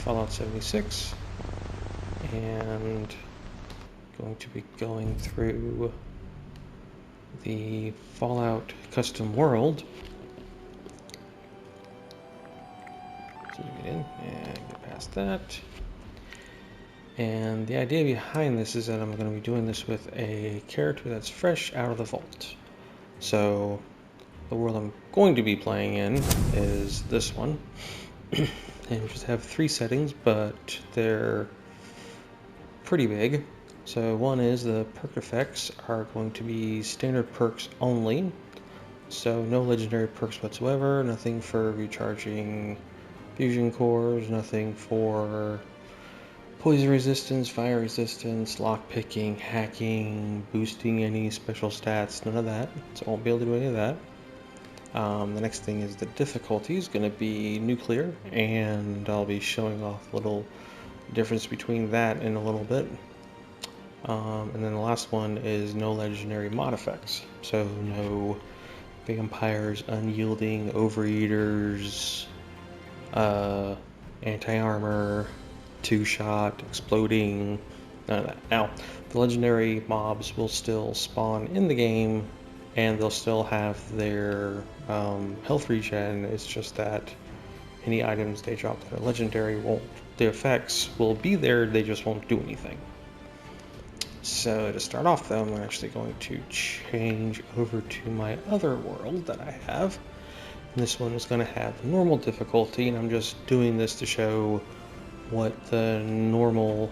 Fallout 76, and going to be going through the Fallout custom world. So you get in and get past that. And the idea behind this is that I'm going to be doing this with a character that's fresh out of the vault. So the world I'm going to be playing in is this one. And we just have 3 settings, but they're pretty big. So one is the perk effects are going to be standard perks only. So no legendary perks whatsoever, nothing for recharging fusion cores, nothing for poison resistance, fire resistance, lockpicking, hacking, boosting any special stats, none of that. So I won't be able to do any of that. The next thing is the difficulty is going to be nuclear, and I'll be showing off a little difference between that in a little bit. And then the last one is no legendary mod effects. So no vampires, unyielding, overeaters, anti-armor, 2-shot, exploding, none of that. Now, the legendary mobs will still spawn in the game, and they'll still have their health regen. It's just that any items they drop that are legendary won't, the effects will be there, they just won't do anything. So to start off though, I'm actually going to change over to my other world that I have. And this one is going to have normal difficulty, and I'm just doing this to show what the normal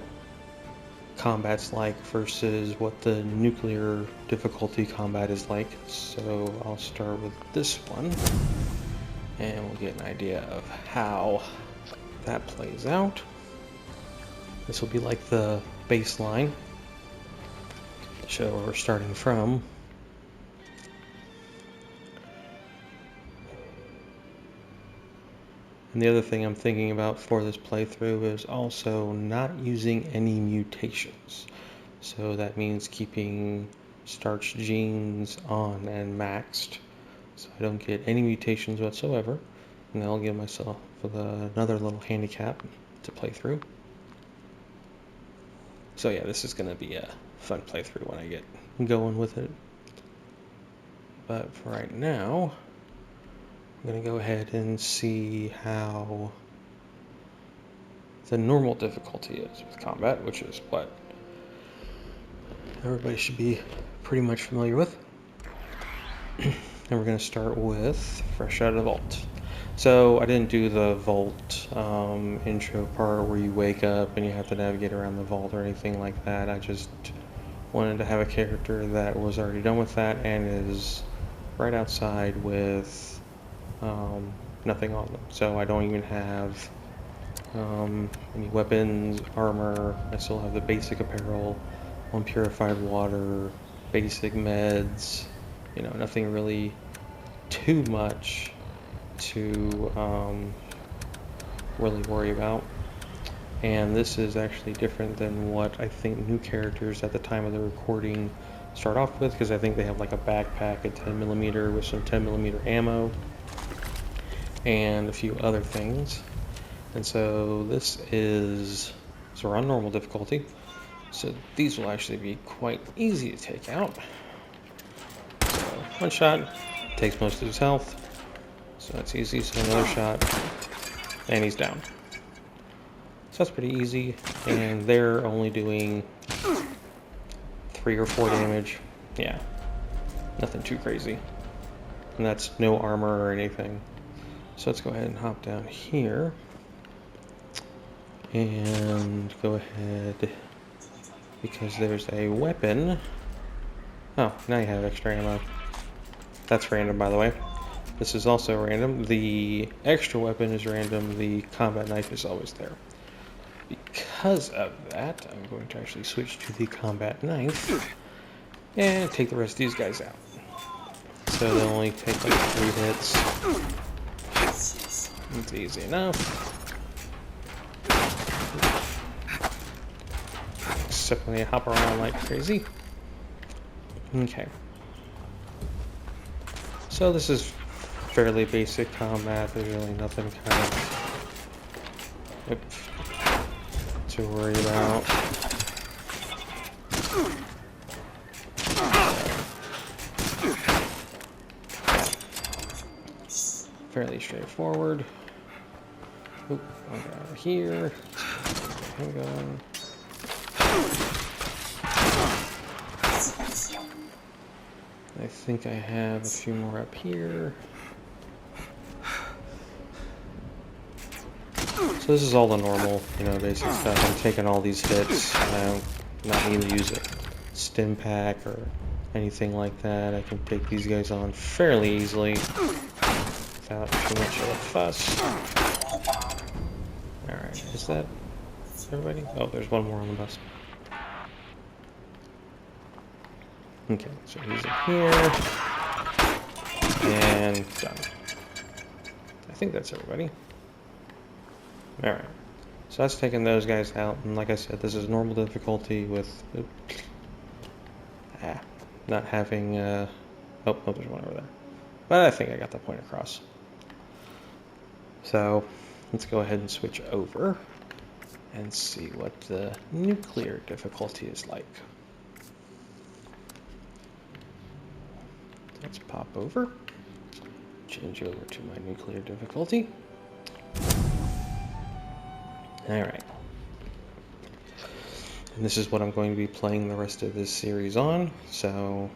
combat's like versus what the nuclear difficulty combat is like. So I'll start with this one, and we'll get an idea of how that plays out. This will be like the baseline to show where we're starting from. And the other thing I'm thinking about for this playthrough is also not using any mutations. So that means keeping starch genes on and maxed, so I don't get any mutations whatsoever. And I'll give myself another little handicap to play through. So yeah, this is going to be a fun playthrough when I get going with it. But for right now, I'm going to go ahead and see how the normal difficulty is with combat, which is what everybody should be pretty much familiar with. And we're going to start with fresh out of the vault. So I didn't do the vault intro part where you wake up and you have to navigate around the vault or anything like that. I just wanted to have a character that was already done with that and is right outside with nothing on them. So I don't even have any weapons, armor. I still have the basic apparel, unpurified water, basic meds, you know, nothing really too much to really worry about. And this is actually different than what I think new characters at the time of the recording start off with, because I think they have like a backpack, a 10mm with some 10mm ammo and a few other things. And so so we're on normal difficulty, so these will actually be quite easy to take out. So one shot takes most of his health, so that's easy. So another shot and he's down. So that's pretty easy, and they're only doing 3 or 4 damage. Yeah, nothing too crazy, and that's no armor or anything. So let's go ahead and hop down here and go ahead, because there's a weapon. Oh, now you have extra ammo. That's random, by the way. This is also random. The extra weapon is random. The combat knife is always there. Because of that, I'm going to actually switch to the combat knife and take the rest of these guys out. So they'll only take like 3 hits. It's easy enough. Except when they hop around like crazy. Okay. So this is fairly basic combat. There's really nothing kind of to worry about. Fairly straightforward. Oop, I'll go over here. Hang on. I think I have a few more up here. So this is all the normal, basic stuff. I'm taking all these hits. I don't not need to use a stim pack or anything like that. I can take these guys on fairly easily without too much of a fuss. Alright, is that everybody? Oh, there's one more on the bus. Okay, so he's in here. And done. I think that's everybody. Alright, so that's taking those guys out, and like I said, this is normal difficulty with not having, oh, there's one over there. But I think I got the point across. So, let's go ahead and switch over and see what the nuclear difficulty is like. Let's pop over, change over to my nuclear difficulty. Alright. And this is what I'm going to be playing the rest of this series on. So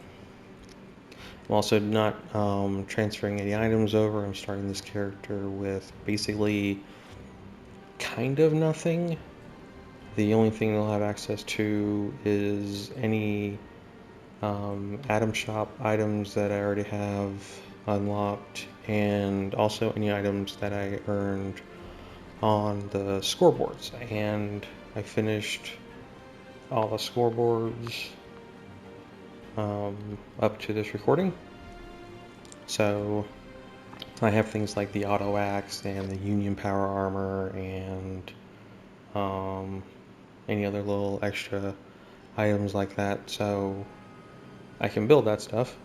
I'm also not transferring any items over. I'm starting this character with basically kind of nothing. The only thing they'll have access to is any Atom Shop items that I already have unlocked, and also any items that I earned on the scoreboards. And I finished all the scoreboards up to this recording. So I have things like the auto axe and the Union power armor and any other little extra items like that, so I can build that stuff.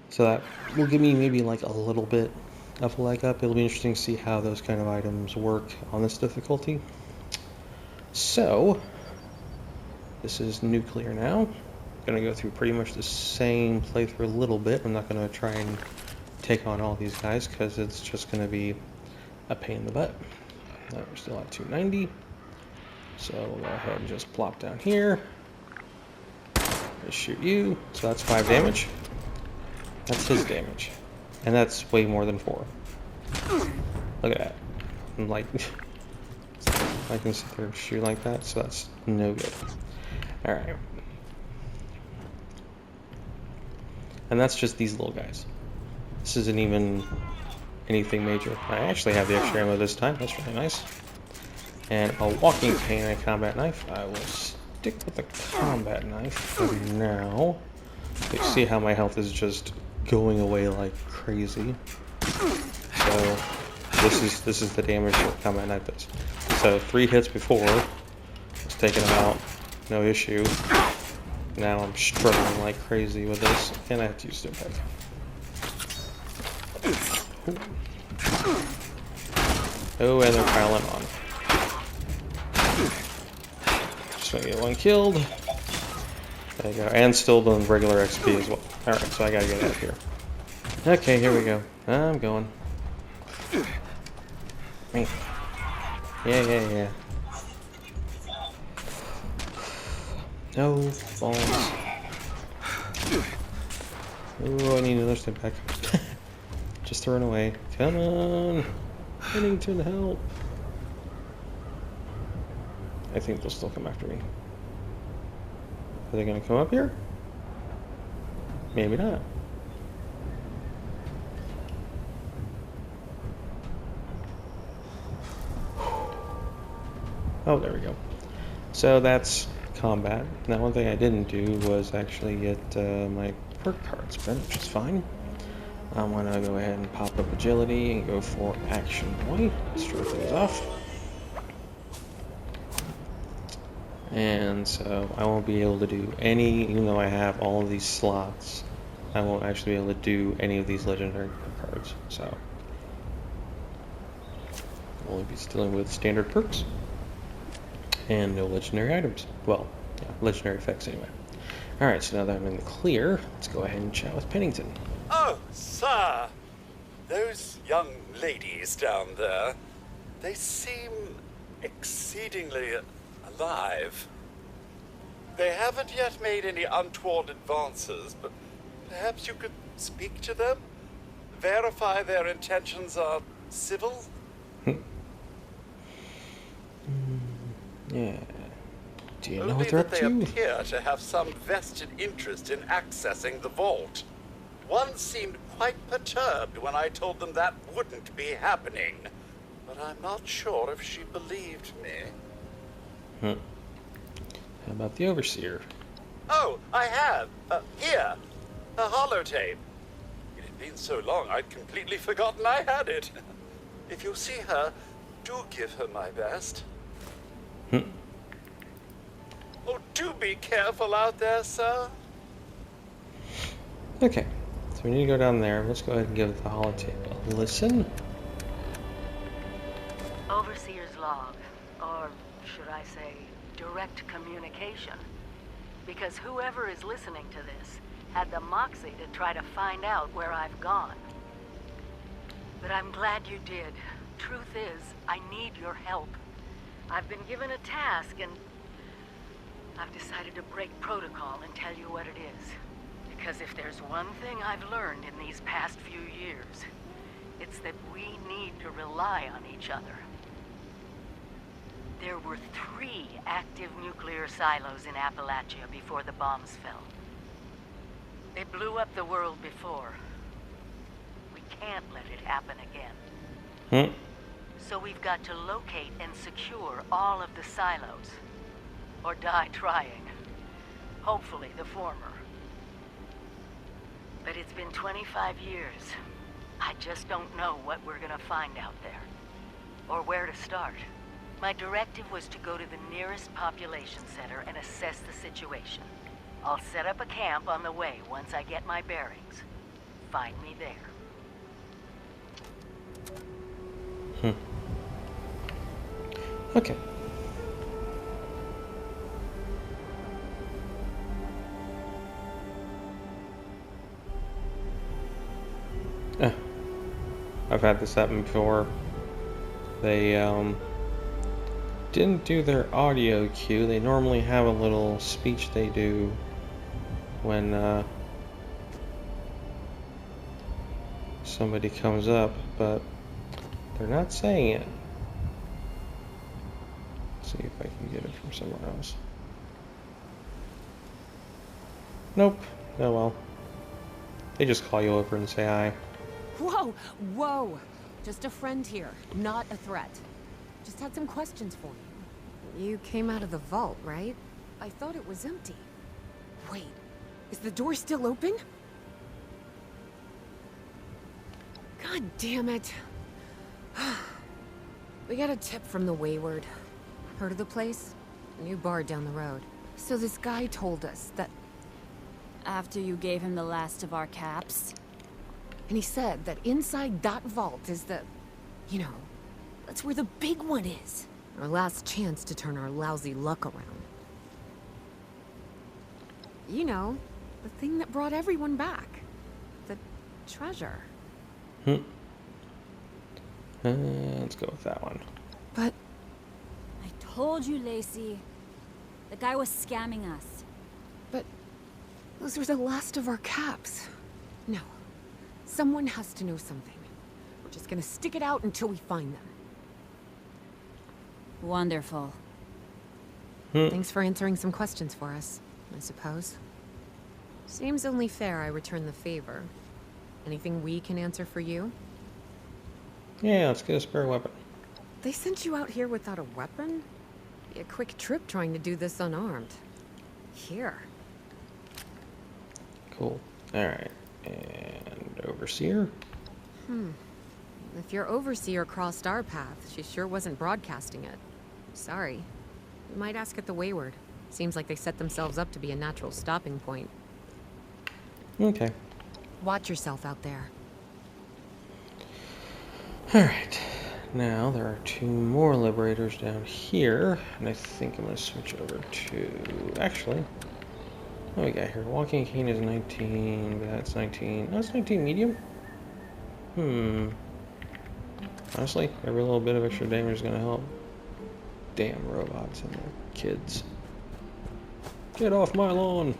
So that will give me maybe like a little bit of a leg up. It'll be interesting to see how those kind of items work on this difficulty. So this is nuclear now. I'm gonna go through pretty much the same playthrough a little bit. I'm not gonna try and take on all these guys because it's just gonna be a pain in the butt. We're still at 290. So we'll go ahead and just plop down here. Just shoot you. So that's 5 damage. That's his damage. And that's way more than 4. Look at that. I'm like, I can sit there and shoot like that, so that's no good. Alright. And that's just these little guys. This isn't even anything major. I actually have the extra ammo this time. That's really nice. And a walking cane and a combat knife. I will stick with the combat knife for now. You see how my health is just going away like crazy. So this is the damage that combat knife does. So 3 hits before was taking them out, no issue. Now I'm struggling like crazy with this, and I have to use stim pack. Oh, and they're piling on. Just gonna get one killed. There you go, and still doing regular XP as well. Alright, so I gotta get out of here. Okay, here we go. I'm going. Yeah. No balls. Oh, I need another step back. Just throwing away. Come on! Pennington, help! I think they'll still come after me. Are they gonna come up here? Maybe not. Oh, there we go. So that's combat. Now, one thing I didn't do was actually get my perk cards spent, which is fine. I'm gonna go ahead and pop up agility and go for action point. Start things off. And so I won't be able to do any, even though I have all of these slots, I won't actually be able to do any of these legendary perk cards. So I'll only be dealing with standard perks. And no legendary items. Well, yeah, legendary effects anyway. Alright, so now that I'm in the clear, let's go ahead and chat with Pennington. Oh, sir. Those young ladies down there, they seem exceedingly alive. They haven't yet made any untoward advances, but perhaps you could speak to them? Verify their intentions are civil? Yeah. Do you know Only what they're that up they to? appear to have some vested interest in accessing the vault. One seemed quite perturbed when I told them that wouldn't be happening. But I'm not sure if she believed me. How about the Overseer? Oh, I have. Here. A holotape. It had been so long I'd completely forgotten I had it. If you see her, do give her my best. Oh, do be careful out there, sir. Okay, so we need to go down there. Let's go ahead and give the holotape a listen. Overseer's log, or should I say, direct communication. Because whoever is listening to this had the moxie to try to find out where I've gone. But I'm glad you did. Truth is, I need your help. I've been given a task and I've decided to break protocol and tell you what it is. Because if there's one thing I've learned in these past few years, it's that we need to rely on each other. There were 3 active nuclear silos in Appalachia before the bombs fell. They blew up the world before. We can't let it happen again. So we've got to locate and secure all of the silos. Or die trying. Hopefully the former. But it's been 25 years. I just don't know what we're gonna find out there. Or where to start. My directive was to go to the nearest population center and assess the situation. I'll set up a camp on the way once I get my bearings. Find me there. Okay. I've had this happen before. They didn't do their audio cue. They normally have a little speech they do when somebody comes up, but they're not saying it. Let's see if I can get it from somewhere else. Nope. Oh well. They just call you over and say hi. Whoa, whoa. Just a friend here, not a threat. Just had some questions for you. You came out of the vault, right? I thought it was empty. Wait, is the door still open? God damn it. We got a tip from the Wayward. Heard of the place? New bar down the road. So this guy told us that... After you gave him the last of our caps? And he said that inside that vault is the... You know, that's where the big one is. Our last chance to turn our lousy luck around. You know, the thing that brought everyone back. The treasure. Let's go with that one. But... I told you, Lacey. The guy was scamming us. But... those were the last of our caps. No. Someone has to know something. We're just gonna stick it out until we find them. Wonderful. Thanks for answering some questions for us, I suppose. Seems only fair I return the favor. Anything we can answer for you? Yeah, let's get a spare weapon. They sent you out here without a weapon? Be a quick trip trying to do this unarmed. Here. Cool. Alright. And Overseer? If your Overseer crossed our path, she sure wasn't broadcasting it. Sorry. We might ask at the Wayward. Seems like they set themselves up to be a natural stopping point. Okay. Watch yourself out there. Alright. Now there are 2 more liberators down here, and I think I'm going to switch over to... Actually, what do we got here? Walking cane is 19, but that's 19. Oh, it's 19 medium? Honestly, every little bit of extra damage is going to help. Damn robots and their kids. Get off my lawn!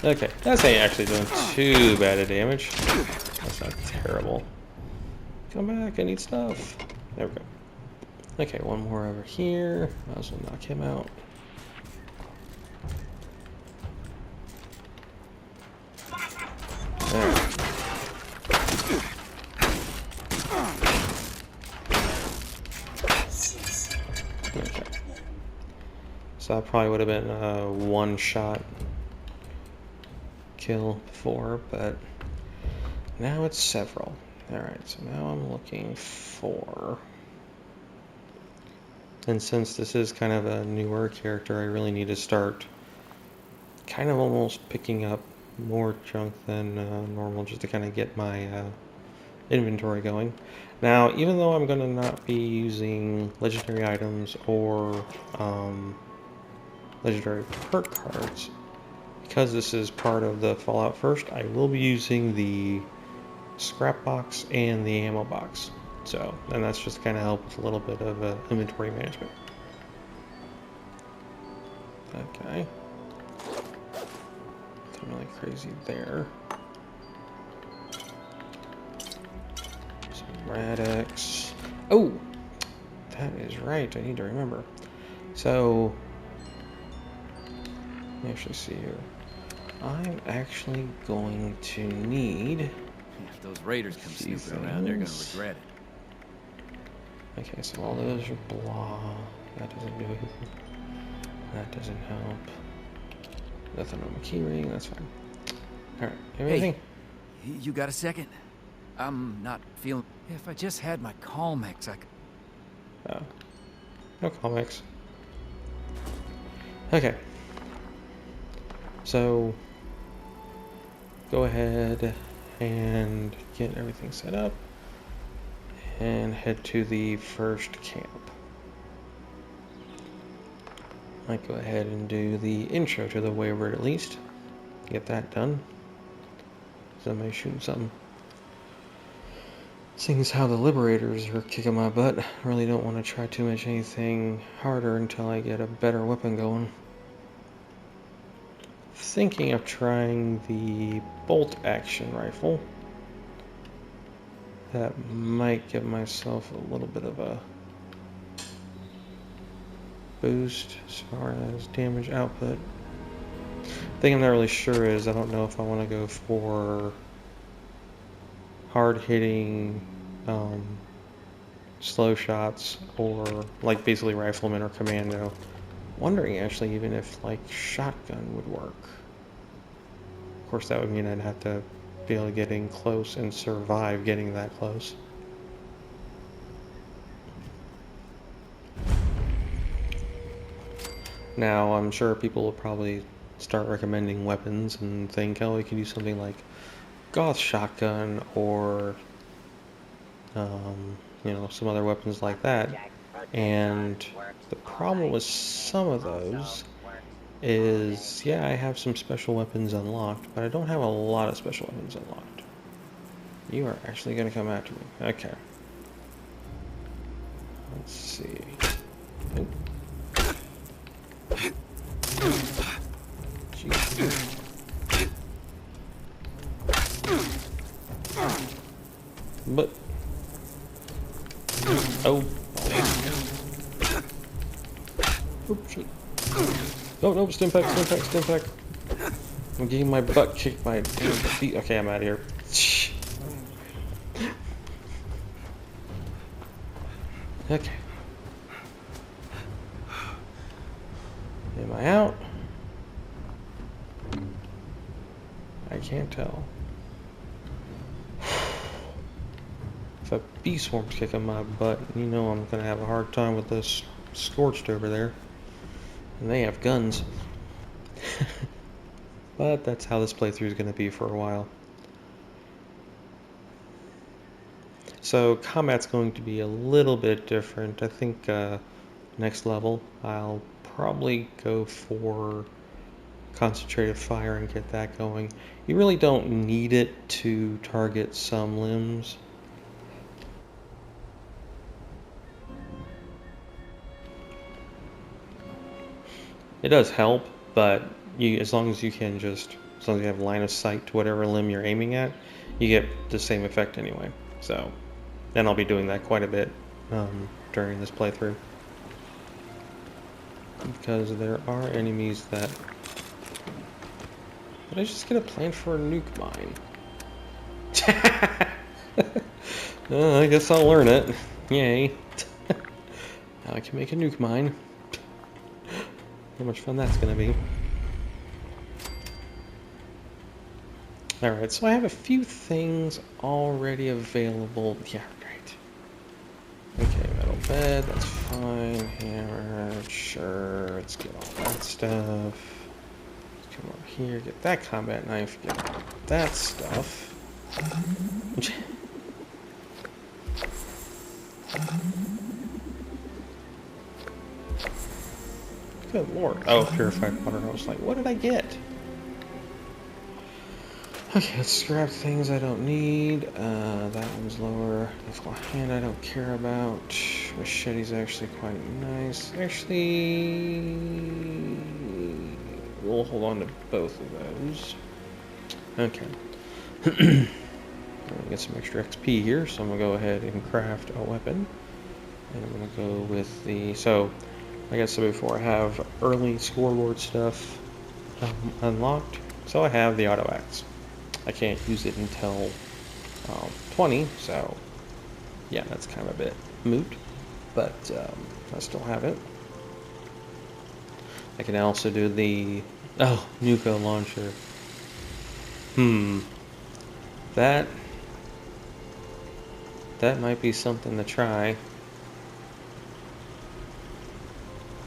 Okay, that's ain't actually doing too bad of damage. That's not terrible. Come back, I need stuff. There we go. Okay, one more over here. Might as well knock him out. There. Okay. So that probably would have been a one-shot kill before, but now it's several. Alright, so now I'm looking for... And since this is kind of a newer character, I really need to start kind of almost picking up more junk than normal just to kind of get my inventory going. Now, even though I'm going to not be using legendary items or legendary perk cards, because this is part of the Fallout First, I will be using the scrap box and the ammo box. So, and that's just kind of help with a little bit of inventory management. Okay. Nothing really crazy there. Some Rad-X. Oh! That is right, I need to remember. So, let me actually see here. I'm actually going to need... If those raiders come snooping around, they're gonna regret it. Okay, so all those are blah. That doesn't do anything. That doesn't help. Nothing on my keyring, that's fine. Alright, everything? Hey, you got a second? I'm not feeling... If I just had my Calmex, I could... Oh. No comics. Okay. So, go ahead and get everything set up and head to the first camp. Might go ahead and do the intro to the Wayward at least. Get that done. Somebody shooting something. Seeing as how the Liberators are kicking my butt, I really don't want to try too much anything harder until I get a better weapon going. Thinking of trying the bolt action rifle. That might give myself a little bit of a boost as far as damage output. The thing I'm not really sure is I don't know if I want to go for hard hitting slow shots or like basically rifleman or commando. Wondering actually even if like shotgun would work. Of course that would mean I'd have to be able to get in close and survive getting that close. Now I'm sure people will probably start recommending weapons and think, oh, we could use something like Goth shotgun or you know, some other weapons like that. And the problem with some of those is, yeah, I have some special weapons unlocked, but I don't have a lot of special weapons unlocked. You are actually going to come after me. Okay. Let's see. Nope. Jeez. But... Oh. Oh, shit. No, no, stim pack, stim pack, stim pack. I'm getting my butt kicked by a damn feet. Okay, I'm out of here. Okay. Am I out? I can't tell. If a bee swarm's kicking my butt, you know I'm gonna have a hard time with this scorched over there. And they have guns. But that's how this playthrough is gonna be for a while. So combat's going to be a little bit different. I think next level I'll probably go for concentrated fire and get that going. You really don't need it to target some limbs. It does help, but as long as you have line of sight to whatever limb you're aiming at, you get the same effect anyway. So, and I'll be doing that quite a bit during this playthrough. Because there are enemies that... Did I just get a plan for a nuke mine? I guess I'll learn it. Yay. Now I can make a nuke mine. How much fun that's gonna be. Alright, so I have a few things already available. Yeah, right. Okay, metal bed, that's fine. Hammer, sure. Let's get all that stuff. Let's come over here, get that combat knife, get that stuff. Good lord. Oh, purified water. I was like, what did I get? Okay, let's scrap things I don't need. That one's lower. Lethal hand I don't care about. Machete's actually quite nice. Actually, we'll hold on to both of those. Okay. Get some extra XP here, so I'm going to go ahead and craft a weapon. And I'm going to go with the... So, like I said before, I have early scoreboard stuff unlocked. So I have the auto axe. I can't use it until 20, so yeah, that's kind of a bit moot, but I still have it. I can also do the Nuka launcher. That might be something to try.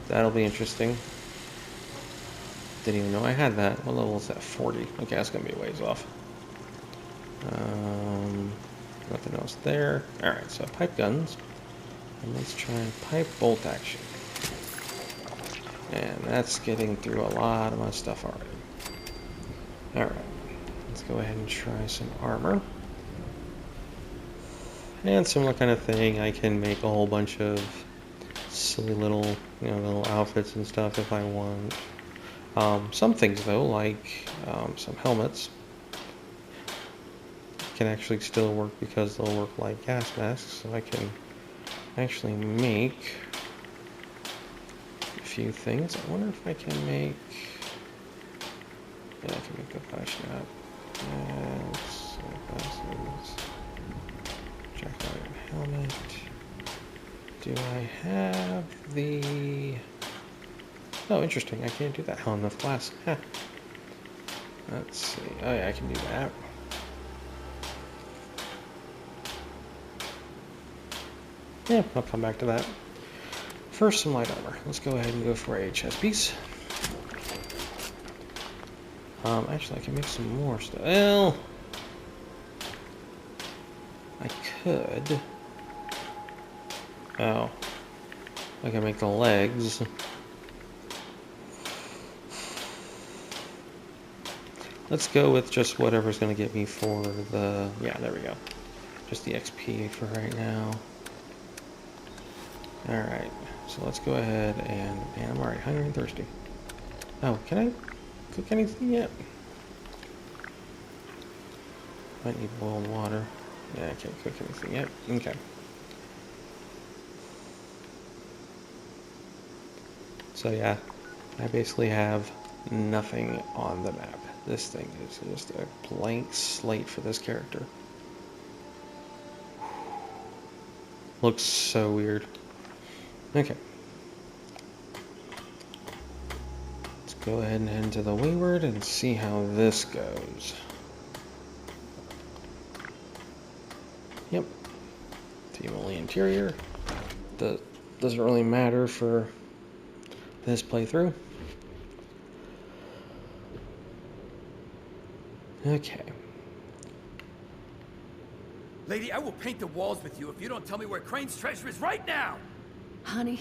That'll be interesting. Didn't even know I had that. What level is that? 40. Okay, that's gonna be a ways off. Nothing else there. Alright, so pipe guns. And let's try pipe bolt action. And that's getting through a lot of my stuff already. Alright, let's go ahead and try some armor. And similar kind of thing, I can make a whole bunch of silly little, little outfits and stuff if I want. Some things though, like some helmets, can actually still work because they'll work like gas masks, so I can actually make a few things. I wonder if I can make... Yeah, I can make a flash map. Glasses. Jack-iron helmet. Do I have the... Oh, interesting. I can't do that. Oh, enough glass. Huh. Let's see. Oh, yeah, I can do that. Yeah, I'll come back to that. First, some light armor. Let's go ahead and go for a chest piece. Actually, I can make some more stuff. Well, I could. Oh. I can make the legs. Let's go with just whatever's going to get me for the... Yeah, there we go. Just the XP for right now. Alright, so let's go ahead and... Man, I'm already hungry and thirsty. Oh, can I cook anything yet? Might need boiled water. Yeah, I can't cook anything yet. Okay. So yeah, I basically have nothing on the map. This thing is just a blank slate for this character. Looks so weird. Okay. Let's go ahead and head into the Wayward and see how this goes. Yep. Team only interior. Doesn't really matter for this playthrough. Okay. Lady, I will paint the walls with you if you don't tell me where Crane's treasure is right now! Honey,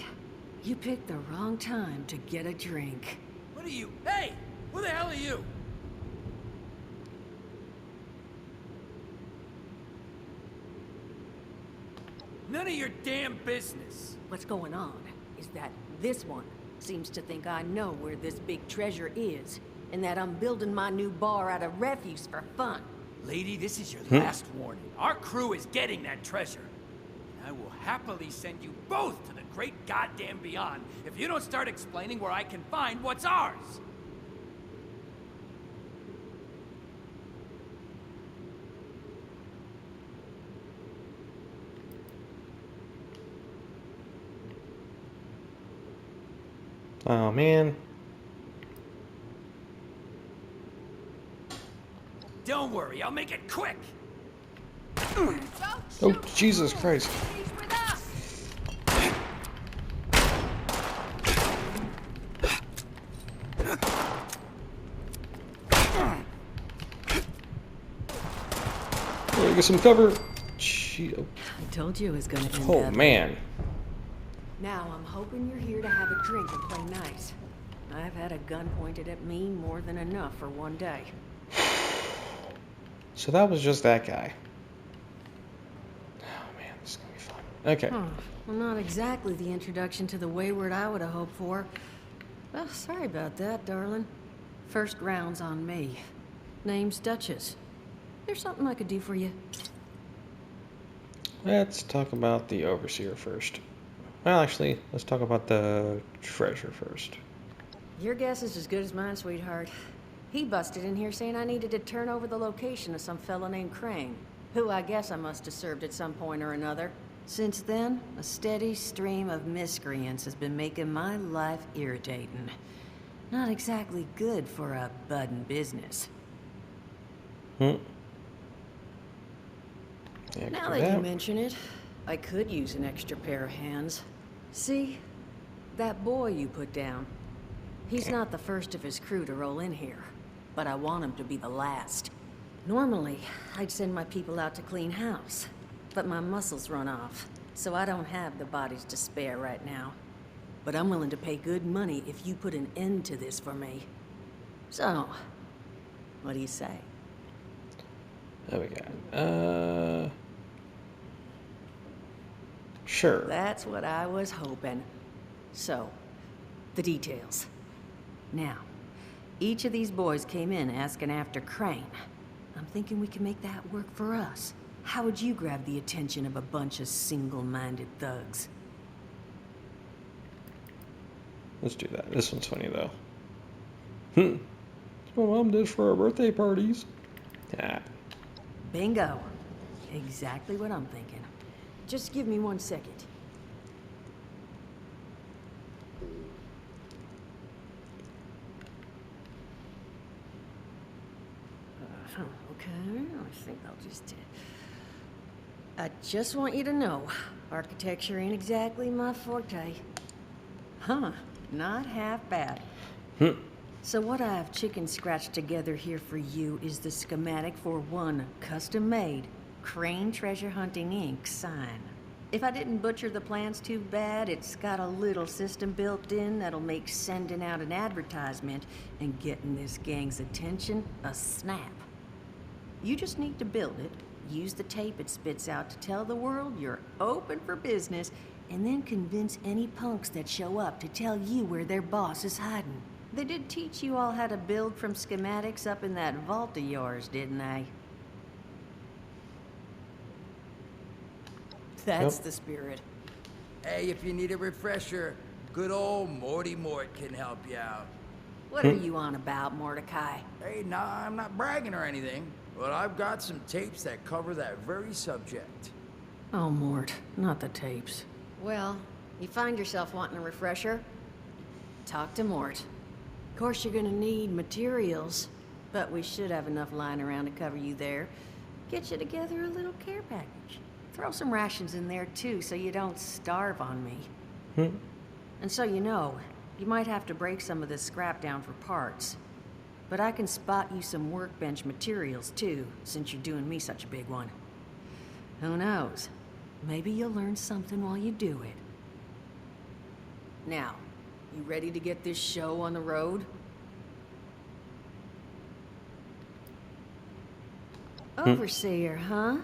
you picked the wrong time to get a drink. What are you? Hey! Who the hell are you? None of your damn business. What's going on is that this one seems to think I know where this big treasure is, and that I'm building my new bar out of refuse for fun. Lady, this is your last warning. Our crew is getting that treasure. And I will happily send you both to the great goddamn beyond if you don't start explaining where I can find what's ours. Oh, man. Don't worry, I'll make it quick. Oh, Jesus Christ. Oh, get some cover. Gee, oh. I told you it was gonna end Oh, badly. man. Now I'm hoping you're here to have a drink and play nice. I've had a gun pointed at me more than enough for one day. So that was just that guy. Oh, man, this is gonna be fun. Okay. Well, not exactly the introduction to the wayward I would have hoped for. Well, sorry about that, darling. First round's on me. Name's Duchess. There's something I could do for you. Let's talk about the Overseer first. Well, actually, let's talk about the treasure first. Your guess is as good as mine, sweetheart. He busted in here saying I needed to turn over the location of some fella named Crane, who I guess I must have served at some point or another. Since then, a steady stream of miscreants has been making my life irritating. Not exactly good for a budding business. Yeah, Now cover that you mention it, I could use an extra pair of hands. See? That boy you put down. He's not the first of his crew to roll in here, but I want him to be the last. Normally, I'd send my people out to clean house, but my muscles run off, so I don't have the bodies to spare right now. But I'm willing to pay good money if you put an end to this for me. So, what do you say? There we go. Sure. That's what I was hoping. So, the details. Now, each of these boys came in asking after Crane. I'm thinking we can make that work for us. How would you grab the attention of a bunch of single-minded thugs? Let's do that. This one's funny, though. My mom did for our birthday parties. Yeah. Bingo. Exactly what I'm thinking. Just give me 1 second. Okay, I think I'll just... I just want you to know, architecture ain't exactly my forte. Huh, not half bad. So what I've chicken scratched together here for you is the schematic for one custom-made Crane Treasure Hunting Inc. sign. If I didn't butcher the plans too bad, it's got a little system built in that'll make sending out an advertisement and getting this gang's attention a snap. You just need to build it, use the tape it spits out to tell the world you're open for business, and then convince any punks that show up to tell you where their boss is hiding. They did teach you all how to build from schematics up in that vault of yours, didn't they? That's the spirit. Hey, if you need a refresher, good old Morty Mort can help you out. What are you on about, Mordecai? Hey, nah, I'm not bragging or anything, but I've got some tapes that cover that very subject. Oh, Mort, not the tapes. Well, you find yourself wanting a refresher? Talk to Mort. Of course, you're gonna need materials, but we should have enough lying around to cover you there. Get you together a little care package. Throw some rations in there, too, so you don't starve on me. And so you know, you might have to break some of this scrap down for parts. But I can spot you some workbench materials, too, since you're doing me such a big one. Who knows? Maybe you'll learn something while you do it. Now, you ready to get this show on the road? Overseer, huh?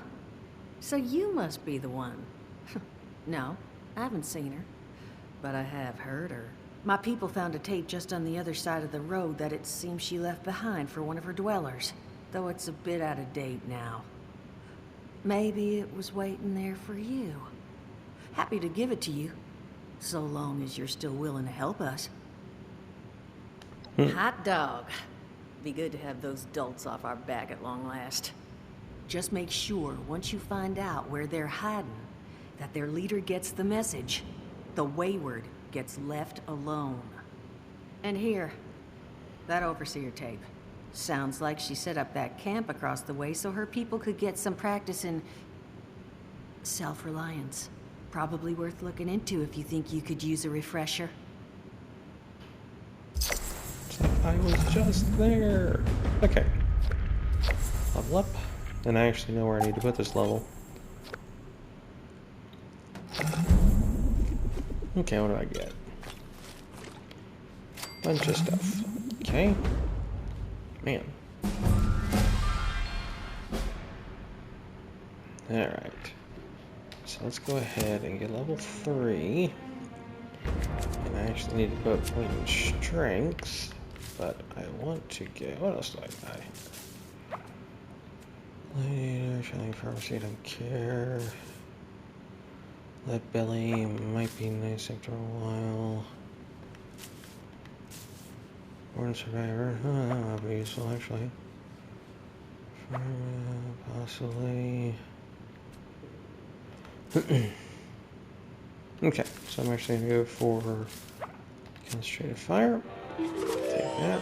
So you must be the one. No, I haven't seen her, but I have heard her. My people found a tape just on the other side of the road that it seems she left behind for one of her dwellers, though it's a bit out of date now. Maybe it was waiting there for you. Happy to give it to you, so long as you're still willing to help us. Hot dog. Be good to have those dolts off our back at long last. Just make sure, once you find out where they're hiding, that their leader gets the message. The wayward gets left alone. And here, that overseer tape. Sounds like she set up that camp across the way so her people could get some practice in self-reliance. Probably worth looking into if you think you could use a refresher. I was just there. Okay. Level up. And I actually know where I need to put this level. Okay, what do I get? Bunch of stuff. Okay. Man. Alright. So let's go ahead and get level 3. And I actually need to put point in strengths. But I want to get... What else do I buy? Later, shining pharmacy, don't care. Lead belly might be nice after a while. Born survivor, that'll be useful actually. Possibly. Okay, so I'm actually gonna go for concentrated fire. Take that.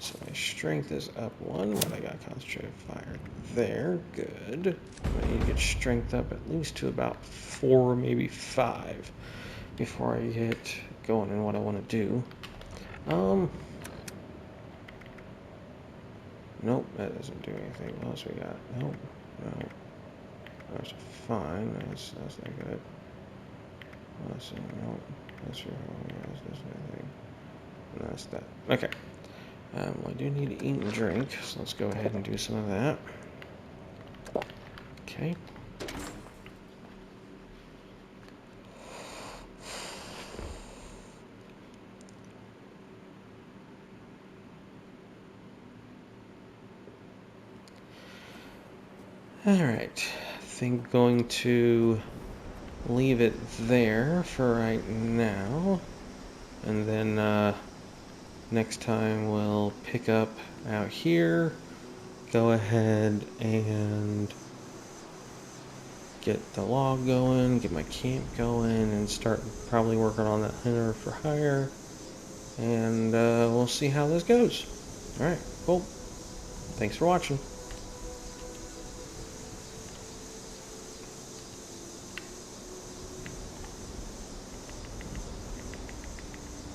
So my strength is up 1, but I got concentrated fire there. Good. I need to get strength up at least to about 4, maybe 5 before I get going in what I want to do. Nope, that doesn't do anything. What else we got? Nope, no. That's fine. That's not good. Nope. That's anything. No, that's that. Okay. Well, I do need to eat and drink, so let's go ahead and do some of that. Okay. Alright, I think going to leave it there for right now, and then next time we'll pick up out here, go ahead and get the log going, get my camp going, and start probably working on that hunter for hire, and we'll see how this goes. Alright, cool. Thanks for watching.